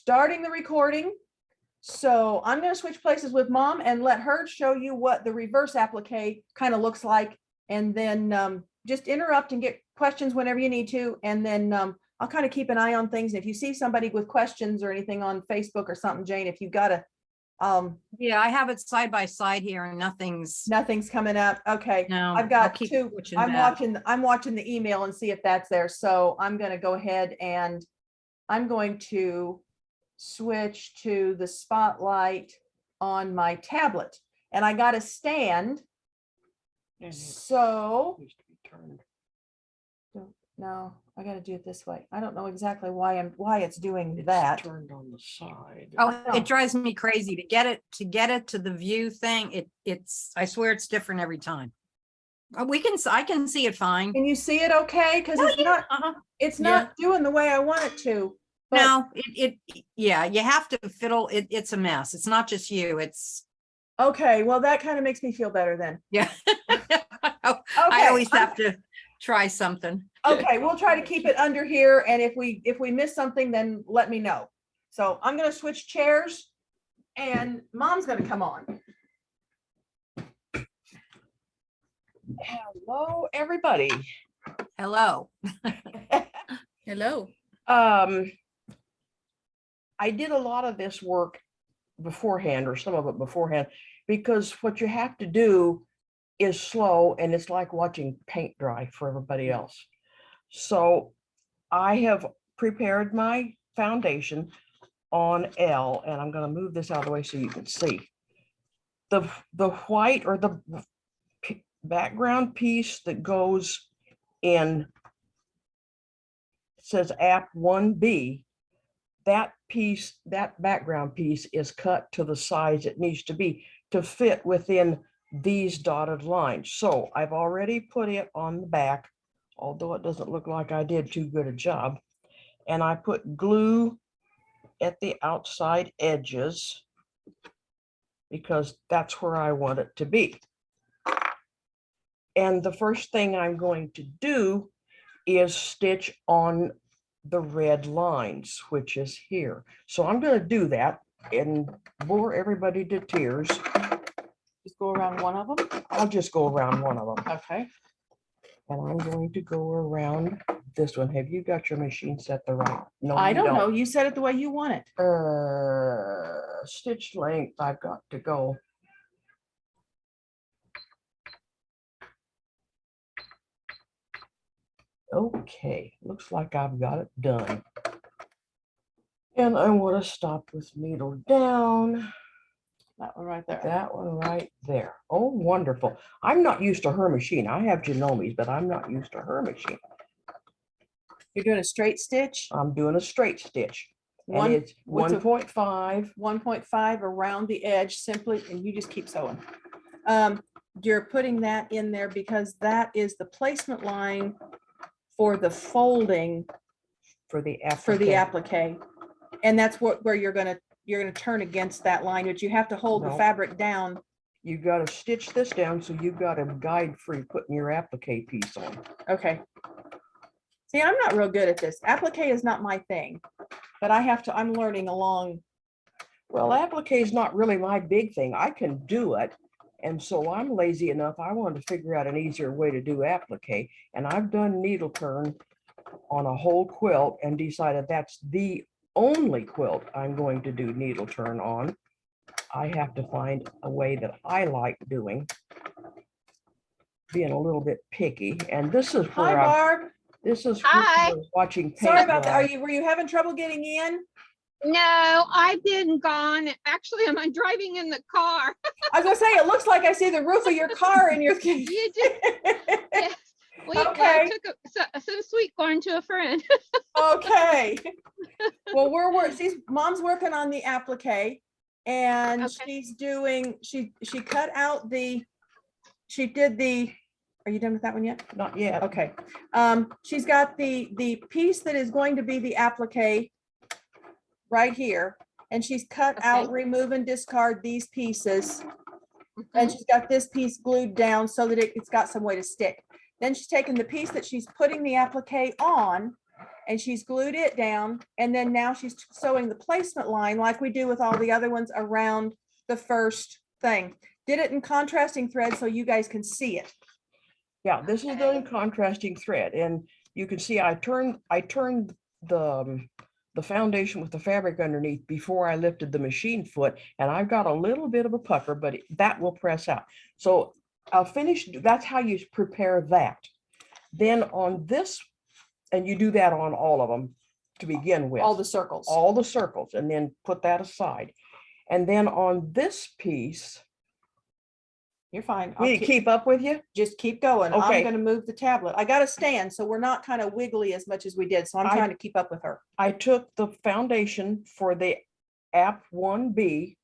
starting the recording. So I'm going to switch places with Mom and let her show you what the reverse applique kind of looks like. And then just interrupt and get questions whenever you need to. And then I'll kind of keep an eye on things. If you see somebody with questions or anything on Facebook or something, Jane, if you've got to. Yeah, I have it side by side here and nothing's Coming up. Okay. No, I've got two. I'm watching the email and see if that's there. So I'm going to go ahead and I'm going to switch to the spotlight on my tablet, and I got a stand. So no, I got to do it this way. I don't know exactly why it's doing that. Turned on the side. Oh, it drives me crazy to get it to the view thing. It's I swear it's different every time. I can see it fine. Can you see it okay? Because it's not doing the way I want it to. But no, yeah, you have to fiddle it. It's a mess. It's not just you. It's okay. Well, that kind of makes me feel better then. Yeah. I always have to try something. Okay, we'll try to keep it under here, and if we miss something, then let me know. So I'm going to switch chairs, and Mom's going to come on. Hello, everybody. Hello. Hello. I did a lot of this work beforehand, or some of it beforehand, because what you have to do is slow, and it's like watching paint dry for everybody else. So I have prepared my foundation on L, and I'm going to move this out of the way so you can see. The white or the background piece that goes in, it says App 1B, that piece, that background piece is cut to the size it needs to be to fit within these dotted lines. So I've already put it on the back, although it doesn't look like I did too good a job. And I put glue at the outside edges because that's where I want it to be. And the first thing I'm going to do is stitch on the red lines, which is here. So I'm going to do that and bore everybody to tears. Just go around one of them. I'll just go around one of them. Okay. And I'm going to go around this one. Have you got your machine set the right? No, I don't know. You said it the way you want it. Stitch length, I've got to go. Okay, looks like I've got it done. And I want to stop with needle down. That one right there. That one right there. Oh, wonderful. I'm not used to her machine. I have Genomi's, but I'm not used to her machine. You're doing a straight stitch? I'm doing a straight stitch. One, and it's 1.5. 1.5 around the edge simply, and you just keep sewing. You're putting that in there because that is the placement line for the folding For the applique. And that's where you're gonna turn against that line, but you have to hold the fabric down. You got to stitch this down, so you've got a guide for you putting your applique piece on. Okay. See, I'm not real good at this. Applique is not my thing, but I'm learning along. Well, applique is not really my big thing. I can do it. And so I'm lazy enough. I wanted to figure out an easier way to do applique. And I've done needle turn on a whole quilt and decided that's the only quilt I'm going to do needle turn on. I have to find a way that I like doing, being a little bit picky. And this is where Hi, Barb. This is where I was watching paint Sorry about dry. that. Were you having trouble getting in? No, I've been gone. Actually, I'm driving in the car. I was gonna say, it looks like I see the roof of your car in your. You did. Yes. Okay. I took some sweet corn to a friend. Okay. Well, Mom's working on the applique, and she's doing. She cut out the. She did the. Are you done with that one yet? Not yet. Okay. She's got the piece that is going to be the applique right here, and she's cut out, remove and discard these pieces, and she's got this piece glued down so that it's got some way to stick. Then she's taken the piece that she's putting the applique on, and she's glued it down. And then now she's sewing the placement line like we do with all the other ones around the first thing. Did it in contrasting thread so you guys can see it. Yeah, this is done in contrasting thread, and you can see I turned the foundation with the fabric underneath before I lifted the machine foot, and I've got a little bit of a pucker, but that will press out. So I'll finish. That's how you prepare that. Then on this, and you do that on all of them to begin with. All the circles. All the circles, and then put that aside. And then on this piece, You're fine. I'll we keep- keep up with you. Just keep going. I'm Okay. gonna move the tablet. I got to stand, so we're not kind of wiggly as much as we did. So I'm I- trying to keep up with her. I took the foundation for the app 1B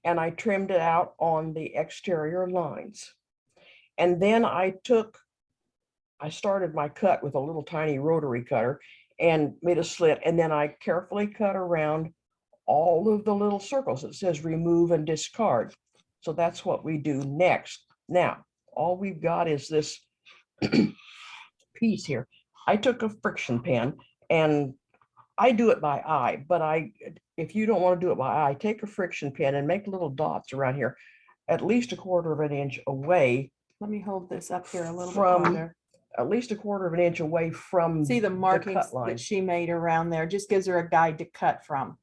and I trimmed it out on the exterior lines. And then I started my cut with a little tiny rotary cutter and made a slit. And then I carefully cut around all of the little circles. It says remove and discard. So that's what we do next. Now, all we've got is this piece here. I took a friction pen, and I do it by eye, but if you don't want to do it by eye, take a friction pen and make little dots around here, at least 1/4 of an inch away, Let me hold this up here a little bit From farther. at least 1/4 of an inch away from See the markings cut line. that she made around there. Just gives her a guide to cut from.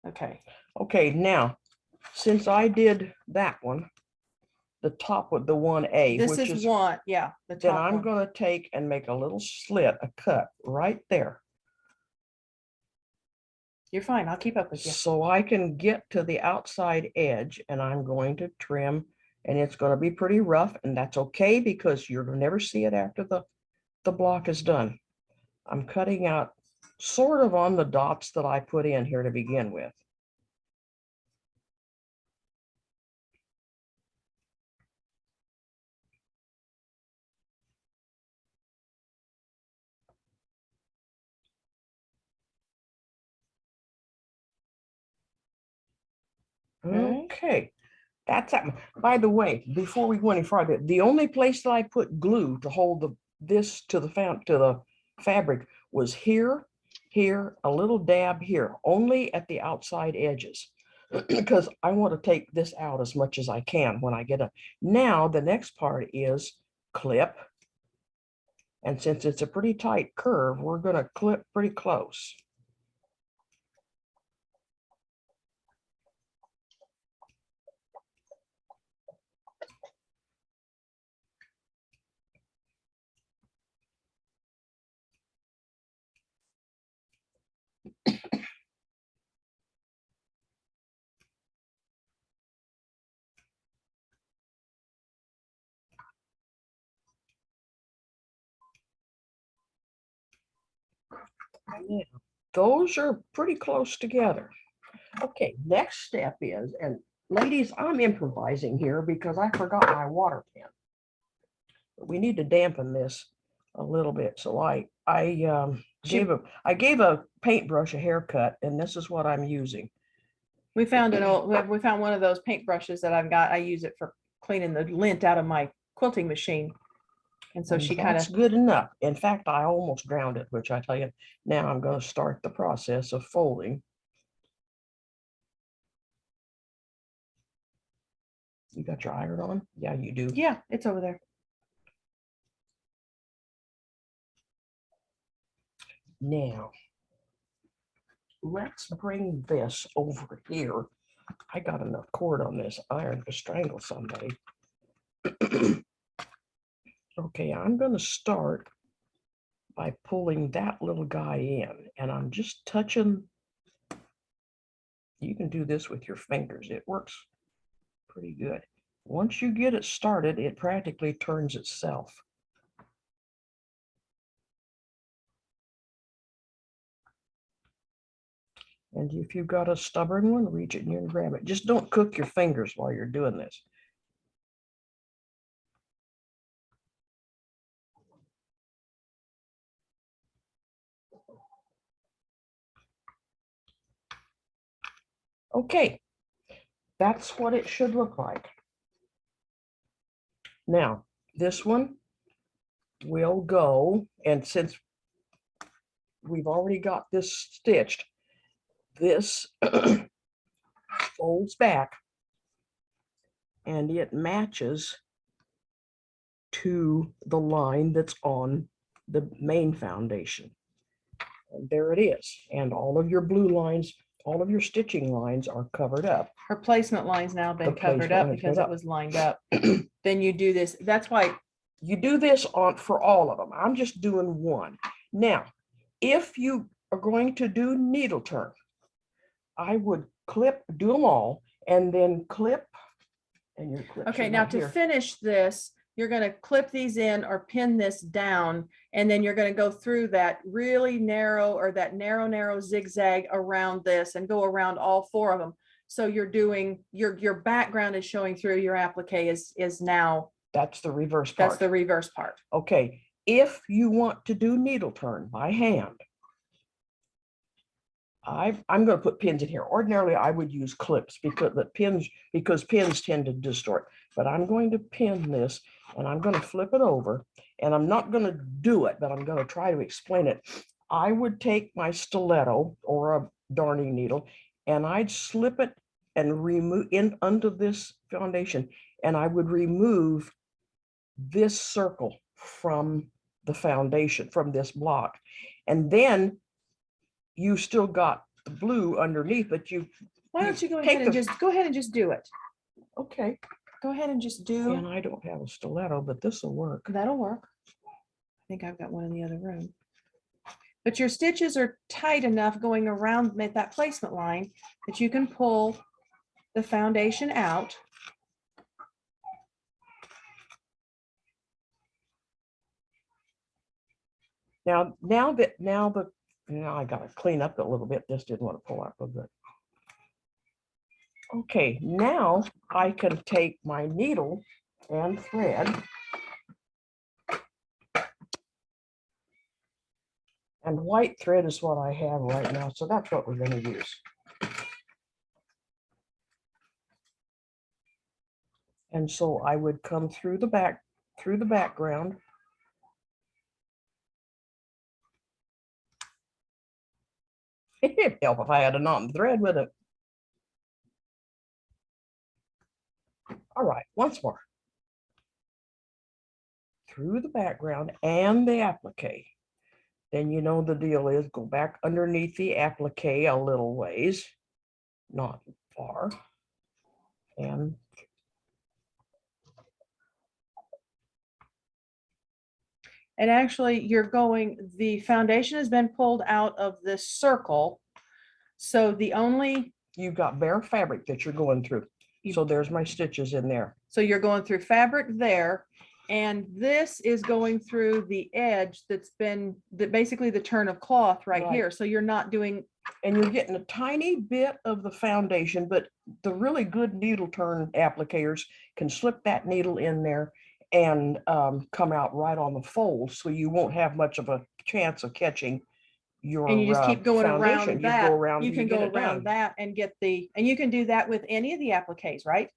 Okay. Okay, now, since I did that one, the top with the 1A, This which is is, one, yeah. The then top I'm one. gonna take and make a little slit, a cut right there. You're fine. I'll keep up with you. So I can get to the outside edge, and I'm going to trim, and it's gonna be pretty rough, and that's okay because you're gonna never see it after the block is done. I'm cutting out sort of on the dots that I put in here to begin with. Okay, that's that. By the way, before we go any farther, the only place that I put glue to hold this to the fabric was here, here, a little dab here, only at the outside edges. Because I want to take this out as much as I can when I get it. Now, the next part is clip. And since it's a pretty tight curve, we're going to clip pretty close. Yeah, those are pretty close together. Okay, next step is, and ladies, I'm improvising here because I forgot my water pen. We need to dampen this a little bit. So I gave a paintbrush a haircut, and this is what I'm using. We found we found one of those paintbrushes that I've got. I use it for cleaning the lint out of my quilting machine. And so And she kind that's of, good enough. In fact, I almost drowned it, which I tell you, now I'm going to start the process of folding. You got your iron on? Yeah, you do. yeah, it's over there. Now, let's bring this over here. I got enough cord on this iron to strangle somebody. Okay, I'm going to start by pulling that little guy in, and I'm just touching. You can do this with your fingers. It works pretty good. Once you get it started, it practically turns itself. And if you've got a stubborn one, reach it in here and grab it. Just don't cook your fingers while you're doing this. Okay, that's what it should look like. Now, this one will go, and since we've already got this stitched. This folds back and it matches to the line that's on the main foundation. And there it is. And all of your blue lines, all of your stitching lines are covered up. Her placement line's now been The covered placement up line's because been it up. was lined up. Then you do this. That's why You do this on for all of them. I'm just doing one. Now, if you are going to do needle turn, I would do them all and then clip, and your clips okay, are now right to here. finish this, you're going to clip these in or pin this down, and then you're going to go through that really narrow or that narrow zigzag around this and go around all 4 of them. So you're doing your background is showing through, your applique is now, That's the reverse part. that's the reverse part. Okay, if you want to do needle turn by hand, I'm going to put pins in here. Ordinarily, I would use clips because pins tend to distort. But I'm going to pin this and I'm going to flip it over. And I'm not going to do it, but I'm going to try to explain it. I would take my stiletto or a darning needle and I'd slip it and remove in under this foundation. And I would remove this circle from the foundation, from this block. And then you still got the blue underneath, but Why don't you go take ahead and the- just do it? okay. Go ahead and just And do. I don't have a stiletto, but this will work. That'll work. I think I've got one in the other room. But your stitches are tight enough going around that placement line that you can pull the foundation out. Now I gotta clean up a little bit. This didn't want to pull out real good. Okay, now I can take my needle and thread and white thread is what I have right now, so that's what we're going to use. And so I would come through the background. It'd help if I had a knot and thread with it. All right, once more. Through the background and the applique. Then you know the deal is go back underneath the applique a little ways, not far. And actually the foundation has been pulled out of this circle. So you've got bare fabric that you're going through. So there's my stitches in there. so you're going through fabric there. And this is going through the edge basically the turn of cloth right here. So you're not doing. And you're getting a tiny bit of the foundation, but the really good needle turn applicators can slip that needle in there and come out right on the fold. So you won't have much of a chance of catching your And you just keep going foundation. around that. You You can go around that and and you can do that with any of the appliques, right?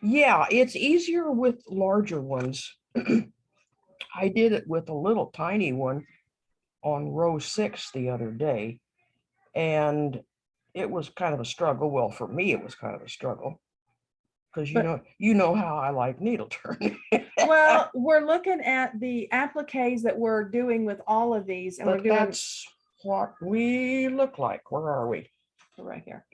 Yeah, it's easier with larger ones. I did it with a little tiny one on row 6 the other day, and it was kind of a struggle. Well, for me, it was kind of a struggle because you know how I like needle turn. Well, we're looking at the appliques that we're doing with all of these, and But we're doing that's what we look like. Where are we? right here.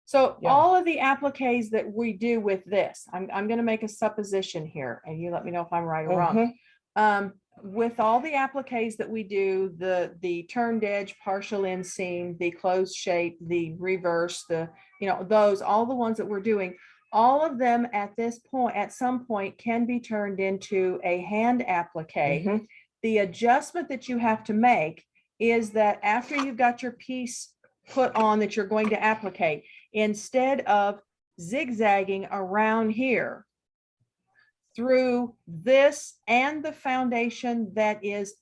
So Yeah. all of the appliques that we do with this, I'm going to make a supposition here, and you let me know if I'm right or wrong. With all the appliques that we do, the turned edge, partial inseam, the closed shape, the reverse, all the ones that we're doing, all of them at some point can be turned into a hand applique. The adjustment that you have to make is that after you've got your piece put on that you're going to applique, instead of zigzagging around here through this and the foundation that is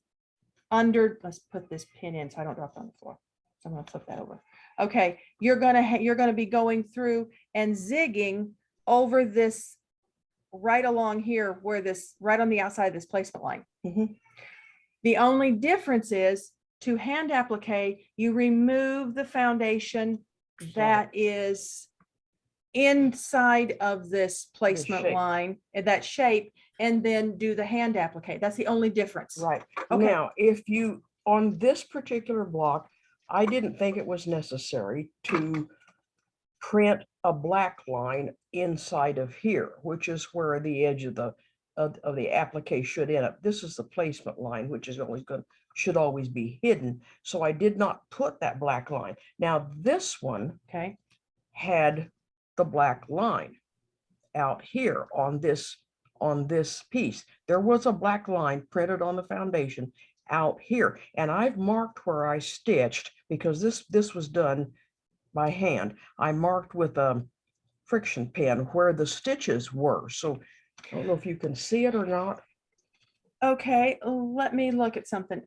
under, let's put this pin in so I don't drop it on the floor. So I'm going to flip that over. Okay, you're going to be going through and zigging over this right along here where right on the outside of this placement line. The only difference is to hand applique, you remove the foundation that is inside of this placement shape. line, that shape, and then do the hand applique. That's the only difference. Right. Okay. Now, if you, on this particular block, I didn't think it was necessary to print a black line inside of here, which is where the edge of the applique should end up. This is the placement line, which is always going, should always be hidden. So I did not put that black line. Now, this one Okay. had the black line out here on this piece. There was a black line printed on the foundation out here, and I've marked where I stitched because this was done by hand. I marked with a friction pen where the stitches were. So I don't know if you can see it or not. Okay, let me look at something.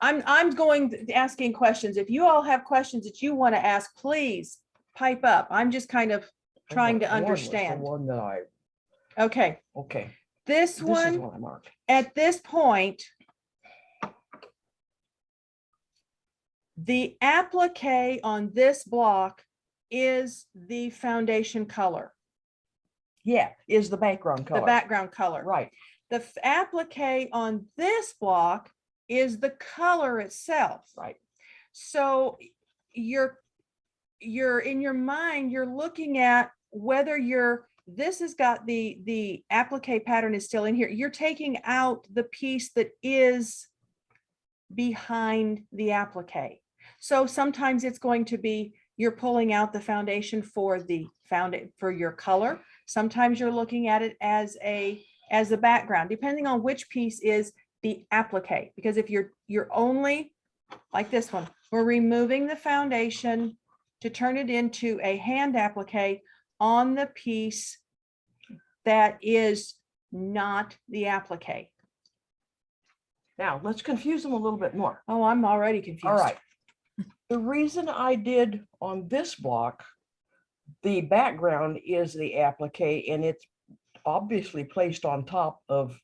I'm going asking questions. If you all have questions that you want to ask, please pipe up. I'm just kind of trying to One was the understand. one that I, Okay, okay, this this is one, what I marked. at this point, the applique on this block is the foundation color, Yeah, is the background the color. background color. Right. The applique on this block is the color itself. Right. So you're in your mind, you're looking at whether this has got the applique pattern is still in here. You're taking out the piece that is behind the applique. So sometimes it's going to be, you're pulling out the foundation for for your color. Sometimes you're looking at it as a background, depending on which piece is the applique. Because if you're only like this one, we're removing the foundation to turn it into a hand applique on the piece that is not the applique. Now let's confuse them a little bit more. Oh, I'm already confused. All right. The reason I did on this block, the background is the applique, and it's obviously placed on top of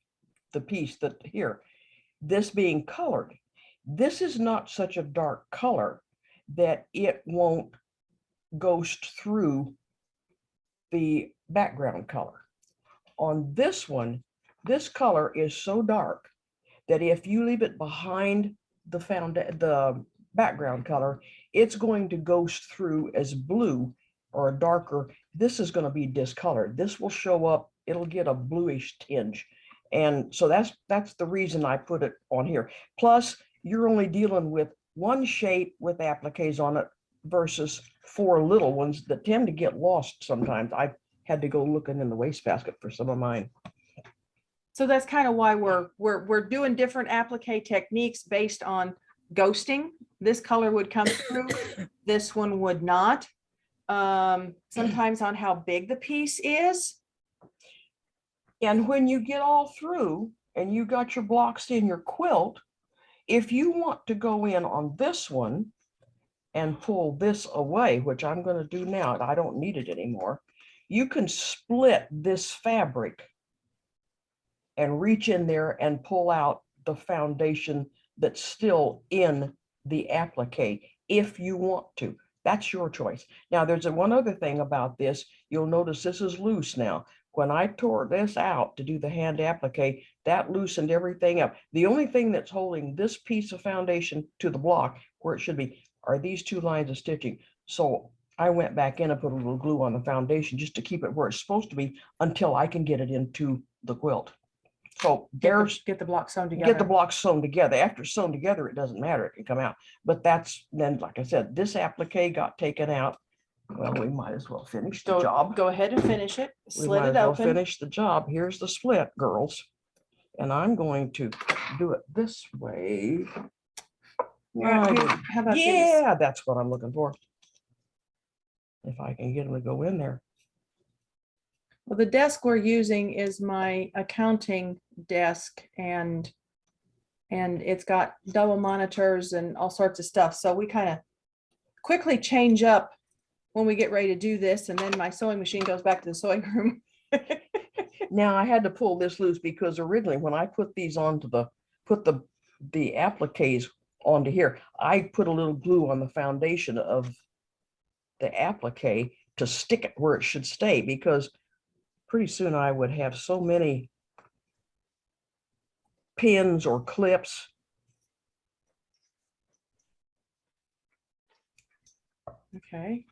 the piece that here, this being colored. This is not such a dark color that it won't ghost through the background color. On this one, this color is so dark that if you leave it behind the background color, it's going to ghost through as blue or a darker. This is going to be discolored. This will show up, it'll get a bluish tinge. And so that's the reason I put it on here. Plus, you're only dealing with one shape with appliques on it versus 4 little ones that tend to get lost sometimes. I've had to go looking in the wastebasket for some of mine. So that's kind of why we're doing different applique techniques based on ghosting. This color would come through, this one would not. Sometimes on how big the piece is. And when you get all through and you got your blocks in your quilt, if you want to go in on this one and pull this away, which I'm going to do now, I don't need it anymore, you can split this fabric and reach in there and pull out the foundation that's still in the applique if you want to. That's your choice. Now, there's one other thing about this. You'll notice this is loose now. When I tore this out to do the hand applique, that loosened everything up. The only thing that's holding this piece of foundation to the block where it should be are these 2 lines of stitching. So I went back in and put a little glue on the foundation just to keep it where it's supposed to be until I can get it into the quilt. So there's Get the block sewn together. get the blocks sewn together. After sewn together, it doesn't matter, it can come out. But that's then, like I said, this applique got taken out. Well, we might as well finish the job. Go ahead and finish it. We Slit might it as well open. finish the job. Here's the split, girls. And I'm going to do it this way. Right, here, how about these? Yeah, that's what I'm looking for. If I can get them to go in there. Well, the desk we're using is my accounting desk, and it's got double monitors and all sorts of stuff. So we kind of quickly change up when we get ready to do this, and then my sewing machine goes back to the sewing room. Now I had to pull this loose because originally when I put these onto put the the appliques onto here. I put a little glue on the foundation of the applique to stick it where it should stay, because pretty soon I would have so many pins or clips. Okay,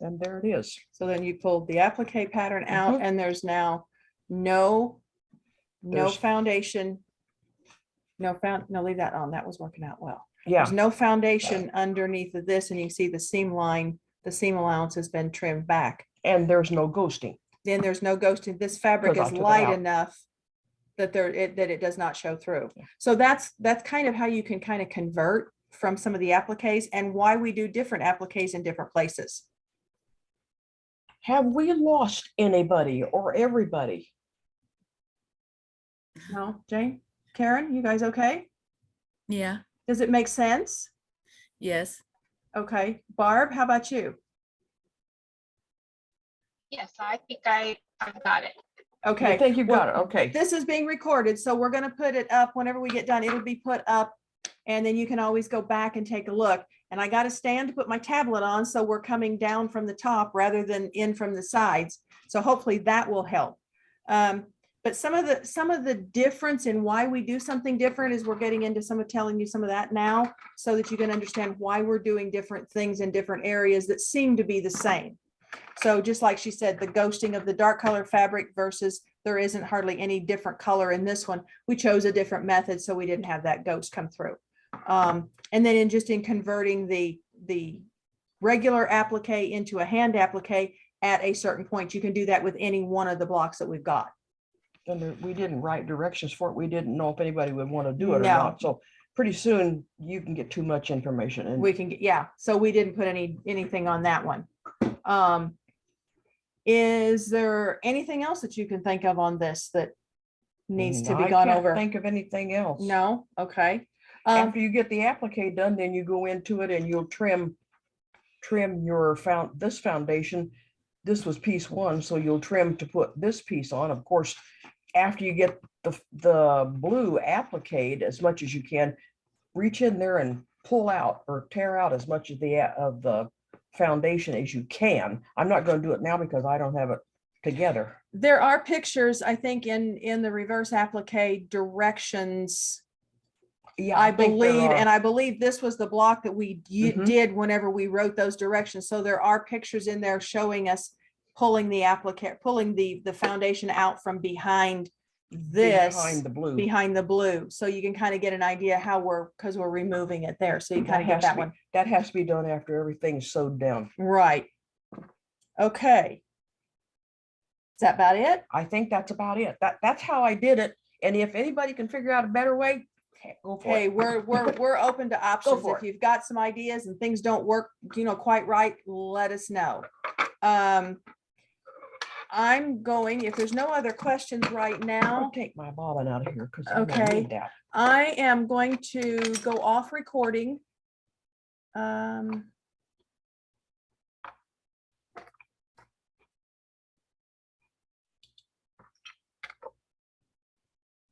And there it is. so then you pulled the applique pattern out Mhm. and there's now no There's- foundation. No, leave that on. That was working out well. Yeah, There's no foundation underneath of this, and you can see the seam line, the seam allowance has been trimmed back. and there's no ghosting. Then there's no ghosting. This fabric Because I is took it light out. enough that that it does not show through. So that's kind of how you can kind of convert from some of the appliques, and why we do different appliques in different places. Have we lost anybody or everybody? No, Jane, Karen, you guys okay? Yeah, Does it make sense? yes. Okay, Barb, how about you? Yes, I think I've got it. Okay. I think you well, got it. Okay. This is being recorded, so we're gonna put it up whenever we get done. It'll be put up. And then you can always go back and take a look. And I got a stand to put my tablet on, so we're coming down from the top rather than in from the sides. So hopefully that will help. But some of the difference in why we do something different is we're getting into telling you some of that now, so that you can understand why we're doing different things in different areas that seem to be the same. So just like she said, the ghosting of the dark color fabric versus there isn't hardly any different color in this one. We chose a different method, so we didn't have that ghost come through. And then in converting the regular applique into a hand applique at a certain point, you can do that with any one of the blocks that we've got. And we didn't write directions for it. We didn't know if anybody would want to do it or No. not. So pretty soon you can get too much information, and We can get, yeah, so we didn't put anything on that one. Is there anything else that you can think of on this that needs to be I gone can't over? think of anything else. No, okay. After you get the applique done, then you go into it and you'll trim your this foundation. This was piece one, so you'll trim to put this piece on. Of course, after you get the blue appliqued as much as you can, reach in there and pull out or tear out as much of the foundation as you can. I'm not going to do it now because I don't have it together. There are pictures, I think, in the reverse applique directions, Yeah, I think there believe, are. and I believe this was the block that we Mhm. did whenever we wrote those directions. So there are pictures in there showing us pulling the foundation out from behind this, Behind the blue. behind the blue. So you can kind of get an idea how because we're removing it there. So you kind of get has that to be- one. That has to be done after everything's sewed down. Right. Okay. Is that about it? I think that's about it. That's how I did it. And if anybody can figure out a better way, go for Hey, it. we're open to options. for If it. you've got some ideas and things don't work, quite right, let us know. I'm going, if there's no other questions right I'll now, take my bobbin out of here because I don't Okay. need that. I am going to go off recording.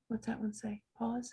What's that one say? Pause.